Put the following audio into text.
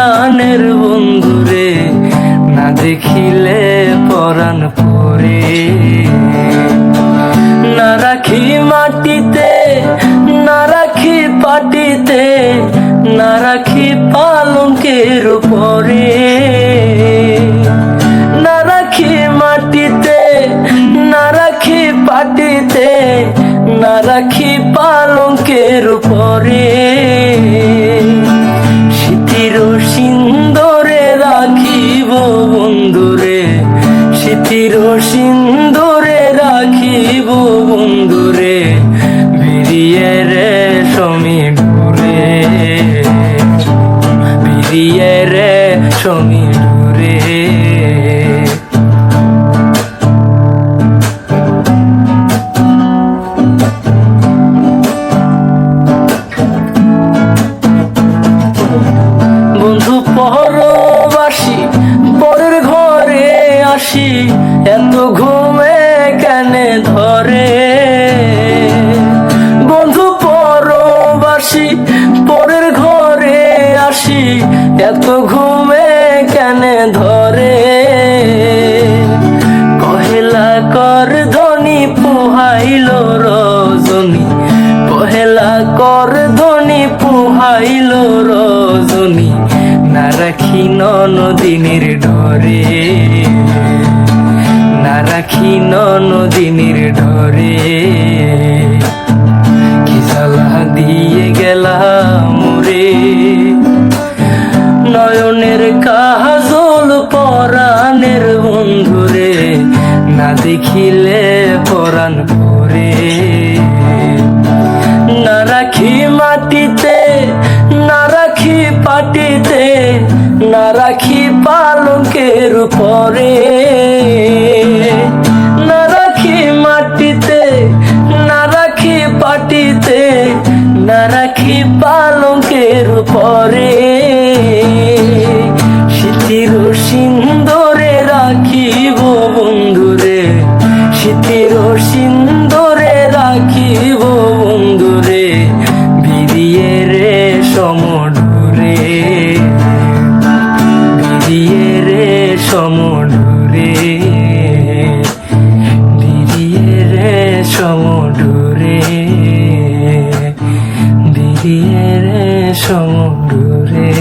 পরাণের বন্ধুরে, না দেখিলে পরাণ পরে। না রাখি মাটিতে, না রাখি পাটিতে, না রাখি পালঙ্কের উপরে। না রাখি মাটিতে, না রাখি পাটিতে, না রাখি পালঙ্কের উপরে। স্মৃতির সিন্দুরে রাখিব বন্ধুরে, স্মৃতির সিন্দুরে রাখিব বন্ধুরে, বিরিয়ে রে সমীর ডুরে, বিরিয়ে রে সমীর ডুরে। বন্ধু পরবাসী পরের ঘরে আসি, এত ঘুমে কেনে ধরে। বন্ধু পরবাসী পরের ঘরে আসি, এত ঘুমে কেনে ধরে। কহেলা কর ধ্বনি পুহাইল রজনী, কহেলা কর ধ্বনি পুহাইল রজনী, না রাখি নদিনীর ডরে, না রাখি নদিনীর ডরে। কি জ্বালা দিয়ে গেলাম রে, নয়নের কাজল পরাণের বন্ধুরে, না দেখিলে পরাণ পরে। না রাখি মাটিতে, না রাখি পাটিতে, না রাখি পালঙ্কের উপরে। না রাখি মাটিতে, না রাখি পাটিতে, না রাখি পালঙ্কের উপরে। স্মৃতির সিন্দুরে রাখিব বন্ধুরে, স্মৃতির সিন্দুরে রাখিব বন্ধুরে, বিরিয়ে রে সমডুরে, বিরিয়ে রে সমডুরে, বিরিয়ে রে সমডুরে, বিরিয়ে রে সমডুরে।